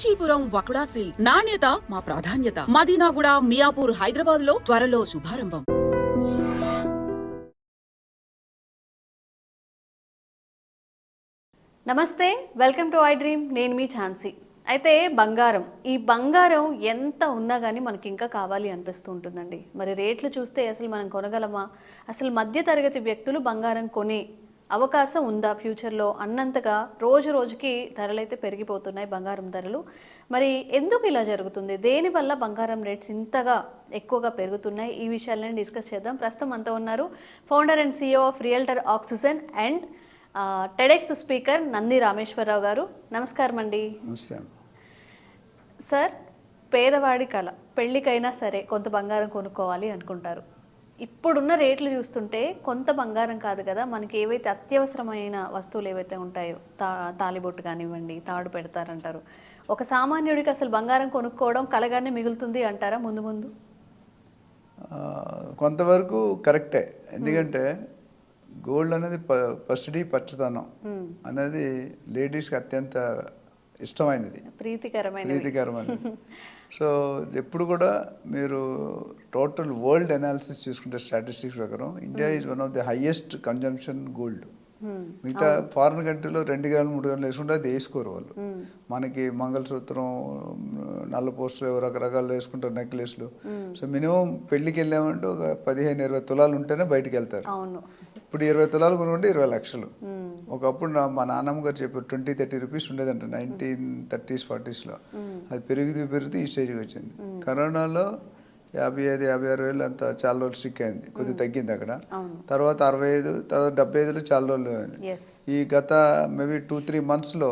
Kanchipuram వకుడా silks. నాణ్యత మా ప్రాధాన్యత. మదీనాగూడ, మియాపూర్, హైదరాబాద్ లో త్వరలో శుభారంభం. నమస్తే, వెల్కమ్ టు ఐ డ్రీమ్. నేను మీ ఛాన్సీ. అయితే బంగారం, ఈ బంగారం ఎంత ఉన్నా కానీ మనకి ఇంకా కావాలి అనిపిస్తూ ఉంటుందండి. మరి రేట్లు చూస్తే అసలు మనం కొనగలమా? అసలు మధ్య తరగతి వ్యక్తులు బంగారం కొనే అవకాశం ఉందా ఫ్యూచర్లో అన్నంతగా రోజు రోజుకి ధరలైతే పెరిగిపోతున్నాయి బంగారం ధరలు. మరి ఎందుకు ఇలా జరుగుతుంది? దేనివల్ల బంగారం రేట్స్ ఇంతగా ఎక్కువగా పెరుగుతున్నాయి? ఈ విషయాలను డిస్కస్ చేద్దాం. ప్రస్తుతం అంతా ఉన్నారు founder and CEO of realtor oxygen and TEDx speaker Nandi Rameshwar Rao గారు. నమస్కారం అండి. సార్, పేదవాడి కళ, పెళ్ళికైనా సరే కొంత బంగారం కొనుక్కోవాలి అనుకుంటారు. ఇప్పుడున్న రేట్లు చూస్తుంటే కొంత బంగారం కాదు కదా, మనకి ఏవైతే అత్యవసరమైన వస్తువులు ఏవైతే ఉంటాయో, తాలిబొట్టు కానివ్వండి, తాడు పెడతారంటారు. ఒక సామాన్యుడికి అసలు బంగారం కొనుక్కోవడం కలగానే మిగులుతుంది అంటారా ముందు ముందు? కొంతవరకు కరెక్టే. ఎందుకంటే గోల్డ్ అనేది పసిడి పచ్చదనం అనేది లేడీస్కి అత్యంత ఇష్టమైనది, ప్రీతికరమైనది. సో ఎప్పుడు కూడా మీరు టోటల్ వరల్డ్ అనాలిసిస్ చూసుకుంటే స్టాటిస్టిక్స్ ప్రకారం India is one of the highest consumption gold. మిగతా ఫారిన్ కంట్రీలో 2 గ్రాములు 3 గ్రాములు వేసుకుంటే అది వేసుకోరు వాళ్ళు. మనకి మంగళసూత్రం, నల్ల పోస్టులు, రకరకాలు వేసుకుంటారు, నెక్లెస్లు. సో మినిమం పెళ్లికి వెళ్ళామంటే ఒక 15-20 తులాలు ఉంటేనే బయటికి వెళ్తారు. ఇప్పుడు 20 తులాలు కొనుక్కుంటే 20 లక్షలు. ఒకప్పుడు మా నాన్నమ్మ గారు చెప్పారు 20-30 రూపీస్ ఉండేదంట 1930s 40sలో. అది పెరుగుతూ ఈ స్టేజ్కి వచ్చింది. కరోనాలో 55-56 వేలు అంత చాలా రోజులు స్టిక్ అయింది, కొద్దిగా తగ్గింది అక్కడ. తర్వాత 65, తర్వాత 75లో చాలా రోజులు అయింది. ఈ గత మేబీ 2-3 మంత్స్లో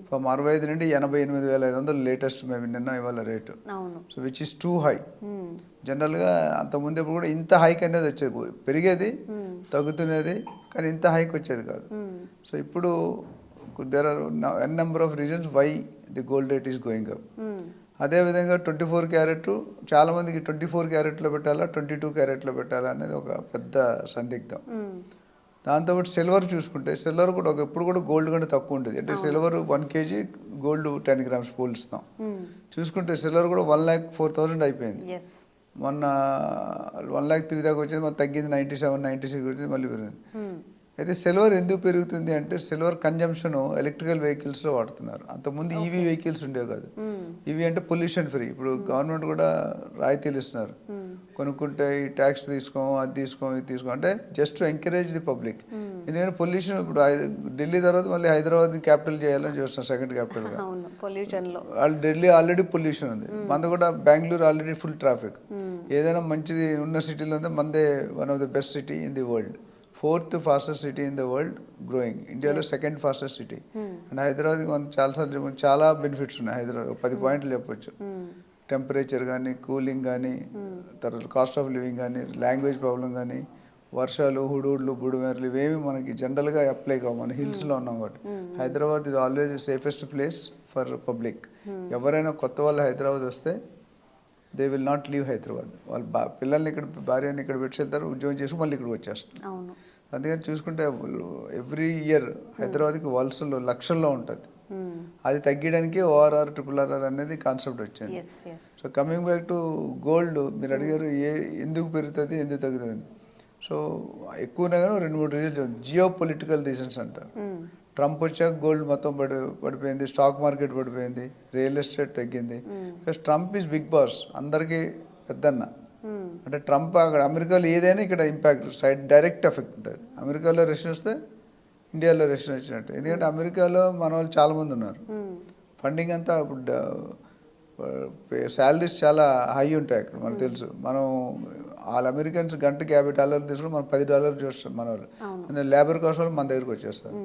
ఫ్రమ్ 65 నుండి 88,500 లేటెస్ట్ మేబీ నిన్న ఇవాళ rate. So which is two high. జనరల్గా అంత ముందు ఎప్పుడు కూడా ఇంత హైక్ అనేది వచ్చేది, పెరిగేది తగ్గుతున్నది, కానీ ఇంత హైక్ వచ్చేది కాదు. సో ఇప్పుడు there are n number of reasons why the gold rate is going up. అదేవిధంగా 24 క్యారెట్, చాలామందికి 24 క్యారెట్లో పెట్టాలా 22 క్యారెట్లో పెట్టాలా అనేది ఒక పెద్ద సందిగ్ధం. దాంతోపాటు సిల్వర్ చూసుకుంటే సిల్వర్ కూడా ఎప్పుడు కూడా గోల్డ్ కంటే తక్కువ ఉంటుంది. అంటే సిల్వర్ 1 kg, గోల్డ్ 10 grams పోల్స్తాం. చూసుకుంటే సిల్వర్ కూడా 1,04,000 అయిపోయింది. మొన్న 1,03,000 దాకా వచ్చింది, మళ్ళీ తగ్గింది 97-96 వచ్చింది, మళ్ళీ పెరిగింది. అయితే సిల్వర్ ఎందుకు పెరుగుతుంది అంటే సిల్వర్ కన్జంప్షన్ ఎలక్ట్రికల్ వెహికల్స్లో వాడుతున్నారు. అంతకుముందు ఈవీ వెహికల్స్ ఉండేవి కాదు. ఈవీ అంటే పొల్యూషన్ ఫ్రీ. ఇప్పుడు గవర్నమెంట్ కూడా రాయితీలు ఇస్తున్నారు, కొనుక్కుంటే ఈ ట్యాక్స్ తీసుకోము, అది తీసుకోము, ఇది తీసుకో అంటే just to encourage the public. ఎందుకంటే పొల్యూషన్ ఇప్పుడు ఢిల్లీ తర్వాత మళ్ళీ హైదరాబాద్ క్యాపిటల్ చేయాలని చూస్తున్నారు, సెకండ్ క్యాపిటల్గా. వాళ్ళు ఢిల్లీ ఆల్రెడీ పొల్యూషన్ ఉంది, మనది కూడా బెంగళూరు ఆల్రెడీ ఫుల్ ట్రాఫిక్. ఏదైనా మంచిది ఉన్న సిటీలో ఉంటే మనదే one of the best city in the world, 4th fastest city in the world, growing. ఇండియాలో 2nd fastest city. అండ్ హైదరాబాద్కి మనం చాలాసార్లు చాలా బెనిఫిట్స్ ఉన్నాయి. హైదరాబాద్ 10 పాయింట్లు చెప్పొచ్చు. టెంపరేచర్ కానీ, కూలింగ్ కానీ, తర్వాత కాస్ట్ ఆఫ్ లివింగ్ కానీ, లాంగ్వేజ్ ప్రాబ్లం కానీ, వర్షాలు, హుడూడ్లు, బుడుమేరలు ఇవేమి మనకి జనరల్గా అప్లై కావు, మన హిల్స్లో ఉన్నాం కాబట్టి. Hyderabad is always safest place for public. ఎవరైనా కొత్త వాళ్ళు హైదరాబాద్ వస్తే they will not leave Hyderabad. వాళ్ళ పిల్లల్ని ఇక్కడ, భార్యని ఇక్కడ పెట్టి వెళ్తారు, ఉద్యోగం చేసి మళ్ళీ ఇక్కడికి వచ్చేస్తారు. అందుకని చూసుకుంటే ఎవ్రీ ఇయర్ హైదరాబాద్కి వలసలు లక్షల్లో ఉంటుంది. అది తగ్గడానికి ORR, RRR అనేది కాన్సెప్ట్ వచ్చింది. So coming back to gold, మీరు అడిగారు ఎందుకు పెరుగుతుంది, ఎందుకు తగ్గుతుంది. సో ఎక్కువగా 2-3 రీజన్స్, జియో పొలిటికల్ రీజన్స్ అంటారు. ట్రంప్ వచ్చాక గోల్డ్ మొత్తం పడిపోయింది, స్టాక్ మార్కెట్ పడిపోయింది, రియల్ ఎస్టేట్ తగ్గింది. Because Trump is big boss, అందరికీ పెద్దన్న. అంటే ట్రంప్ అక్కడ అమెరికాలో ఏదైనా ఇక్కడ ఇంపాక్ట్ డైరెక్ట్ ఎఫెక్ట్ ఉంటుంది. అమెరికాలో రెషన్ వస్తే ఇండియాలో రెషన్ వచ్చినట్టు. ఎందుకంటే అమెరికాలో మన వాళ్ళు చాలామంది ఉన్నారు, ఫండింగ్ అంతా ఇప్పుడు శాలరీస్ చాలా హై ఉంటాయి అక్కడ, మనకు తెలుసు. మనం వాళ్ళ అమెరికన్స్ గంటకి $50 తీసుకుని మనం $10 చూస్తాం మన వాళ్ళు. అందులో లేబర్ కాస్ట్ వాళ్ళు మన దగ్గరికి వచ్చేస్తారు.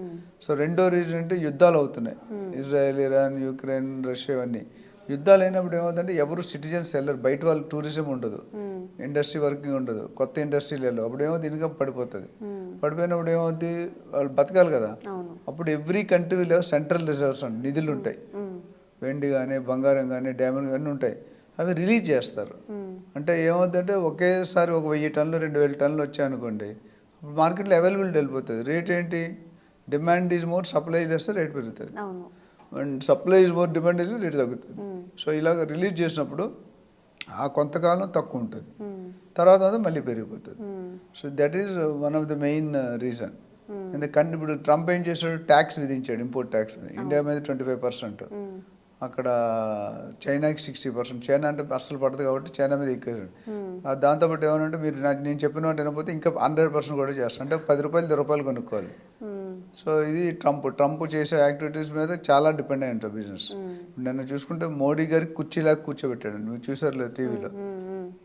సో రెండో రీజన్ అంటే యుద్ధాలు అవుతున్నాయి, ఇజ్రాయెల్, ఇరాన్, యుక్రెయిన్, రష్యా, ఇవన్నీ. యుద్ధాలు అయినప్పుడు ఏమవుతుందంటే ఎవరు సిటిజన్స్ వెళ్ళరు, బయట వాళ్ళు టూరిజం ఉండదు, ఇండస్ట్రీ వర్కింగ్ ఉండదు, కొత్త ఇండస్ట్రీలు వెళ్ళవు. అప్పుడు ఏమవుతుంది, ఇన్కమ్ పడిపోతుంది. పడిపోయినప్పుడు ఏమవుతుంది, వాళ్ళు బతకాలి కదా. అప్పుడు ఎవ్రీ కంట్రీలో సెంట్రల్ రిజర్వ్స్ అంటే నిధులు ఉంటాయి, వెండి కానీ, బంగారం కానీ, డైమండ్ కానీ ఉంటాయి. అవి రిలీజ్ చేస్తారు. అంటే ఏమవుతుందంటే ఒకేసారి 1,000 టన్నులు 2,000 టన్నులు వచ్చాయనుకోండి, మార్కెట్లో అవైలబిలిటీ వెళ్ళిపోతుంది. రేట్ ఏంటి, డిమాండ్ ఈజ్ మోర్, సప్లై చేస్తే రేట్ పెరుగుతుంది. And supply is more demand అయితే రేట్ తగ్గుతుంది. సో ఇలాగ రిలీజ్ చేసినప్పుడు ఆ కొంతకాలం తక్కువ ఉంటుంది, తర్వాత అది మళ్ళీ పెరిగిపోతుంది. So that is one of the main reason. ఎందుకంటే ఇప్పుడు ట్రంప్ ఏం చేశాడు, ట్యాక్స్ విధించాడు, ఇంపోర్ట్ ట్యాక్స్. ఇండియా మీద 25%, అక్కడ చైనాకి 60%. చైనా అంటే అస్సలు పడదు కాబట్టి చైనా మీద ఎక్కేసాడు. దాంతోపాటు ఏమనంటే మీరు నేను చెప్పిన వాటి వినకపోతే ఇంకా 100% కూడా చేస్తాను, అంటే 10 రూపాయలు 10 రూపాయలు కొనుక్కోవాలి. సో ఇది ట్రంప్ చేసే యాక్టివిటీస్ మీద చాలా డిపెండ్ అయి ఉంటారు బిజినెస్. నన్ను చూసుకుంటే మోడీ గారికి కుర్చీలాగా కూర్చోబెట్టాడు, మీరు చూసారు లేదు టీవీలో.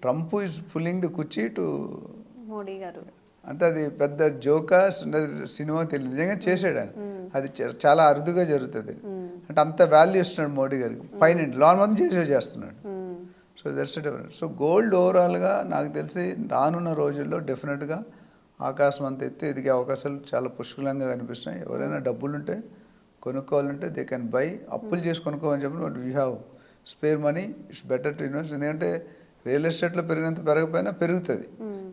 ట్రంప్ ఈజ్ పుల్లింగ్ ది కుర్చీ టు మోడీ గారు. అంటే అది పెద్ద జోకా సినిమా తెలియదు, నిజంగా చేసాడు ఆయన. అది చాలా అరుదుగా జరుగుతుంది. అంటే అంత వాల్యూ ఇస్తున్నాడు మోడీ గారికి, పైన లోన్ మొత్తం చేస్తున్నాడు. So that's different. So gold ఓవరాల్గా నాకు తెలిసి రానున్న రోజుల్లో డెఫినెట్గా ఆకాశం అంత ఎత్తి ఎదిగే అవకాశాలు చాలా పుష్కలంగా కనిపిస్తున్నాయి. ఎవరైనా డబ్బులు ఉంటే కొనుక్కోవాలంటే దే కెన్ బై. అప్పులు చేసి కొనుక్కోవాలని చెప్పి but we have spare money, it's better to invest. ఎందుకంటే రియల్ ఎస్టేట్లో పెరిగినంత పెరగకపోయినా పెరుగుతుంది.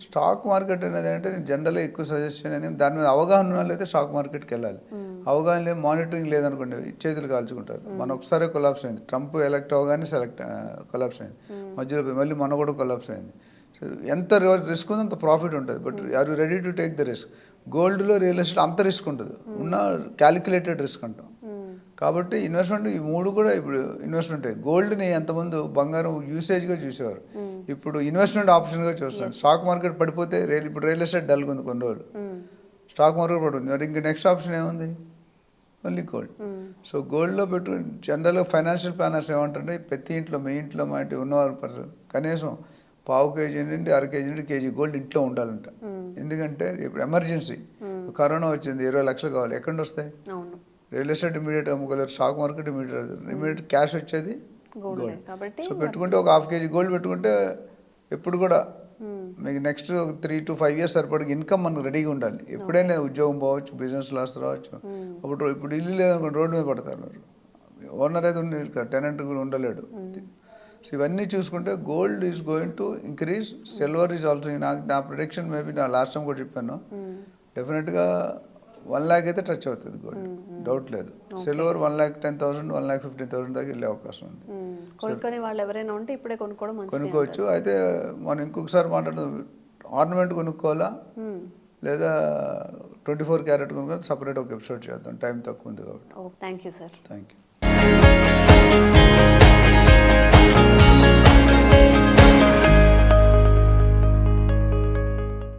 స్టాక్ మార్కెట్ అనేది అంటే నేను జనరల్గా ఎక్కువ సజెషన్ అనేది దాని మీద అవగాహన ఉన్న వాళ్ళైతే స్టాక్ మార్కెట్కి వెళ్ళాలి. అవగాహన లేదు, మానిటరింగ్ లేదనుకోండి చేతులు కాల్చుకుంటారు. మన ఒకసారి కొలాప్స్ అయింది, ట్రంప్ ఎలక్ట్ అవగానే కొలాప్స్ అయింది, మధ్యలో మళ్ళీ మన కూడా కొలాప్స్ అయింది. సో ఎంత రిస్క్ ఉందో అంత ప్రాఫిట్ ఉంటుంది. But are you ready to take the risk? గోల్డ్లో రియల్ ఎస్టేట్ అంత రిస్క్ ఉంటుంది, ఉన్న క్యాలిక్యులేటెడ్ రిస్క్ అంటాం. కాబట్టి ఇన్వెస్ట్మెంట్ ఈ మూడు కూడా ఇప్పుడు ఇన్వెస్ట్మెంట్. గోల్డ్ని ఎంతమంది బంగారం యూసేజ్గా చూసేవారు, ఇప్పుడు ఇన్వెస్ట్మెంట్ ఆప్షన్గా చూస్తున్నారు. స్టాక్ మార్కెట్ పడిపోతే ఇప్పుడు రియల్ ఎస్టేట్ డల్గా ఉంది కొన్ని రోజులు, స్టాక్ మార్కెట్ పడుతుంది, మరి ఇంకా నెక్స్ట్ ఆప్షన్ ఏముంది? Only gold. సో గోల్డ్లో పెట్టు. జనరల్గా ఫైనాన్షియల్ ప్లానర్స్ ఏమంటారంటే ప్రతి ఇంట్లో, మీ ఇంట్లో మా ఇంటి ఉన్నవారు కనీసం పావు కేజీ నుండి 1/2 కేజీ నుండి కేజీ గోల్డ్ ఇంట్లో ఉండాలంట. ఎందుకంటే ఇప్పుడు ఎమర్జెన్సీ, కరోనా వచ్చింది, 20 లక్షలు కావాలి, ఎక్కడి నుండి వస్తాయి? రియల్ ఎస్టేట్ ఇమీడియట్ అమ్ముకోలేరు, స్టాక్ మార్కెట్ ఇమీడియట్ క్యాష్ వచ్చేది గోల్డ్. సో పెట్టుకుంటే ఒక 1/2 కేజీ గోల్డ్ పెట్టుకుంటే ఎప్పుడు కూడా మీకు నెక్స్ట్ 3 to 5 years సరిపడికి ఇన్కమ్ మనకు రెడీగా ఉండాలి. ఎప్పుడైనా ఉద్యోగం పోవచ్చు, బిజినెస్ లాస్ రావచ్చు. ఇప్పుడు ఇల్లు లేదనుకోండి రోడ్డు మీద పడతారు. ఓనర్ అయితే టెనెంట్ కూడా ఉండలేడు. సో ఇవన్నీ చూసుకుంటే gold is going to increase, silver is also. నా ప్రొడిక్షన్ మేబీ నా లాస్ట్ టైం కూడా చెప్పాను, డెఫినెట్గా 1 lakh అయితే టచ్ అవుతుంది గోల్డ్, డౌట్ లేదు. సిల్వర్ 1,10,000, 1,15,000 దాకా వెళ్ళే అవకాశం ఉంది. కొనుక్కొని వాళ్ళు ఎవరైనా ఉంటే ఇప్పుడే కొనుక్కోవచ్చు. అయితే మనం ఇంకొకసారి మాట్లాడదాం, ఆర్నమెంట్ కొనుక్కోవాలా లేదా 24 క్యారెట్ కొనుక్కోవాలి, సపరేట్ ఒక ఎపిసోడ్ చేద్దాం, టైం తక్కువ ఉంది కాబట్టి. Thank you sir. Thank you.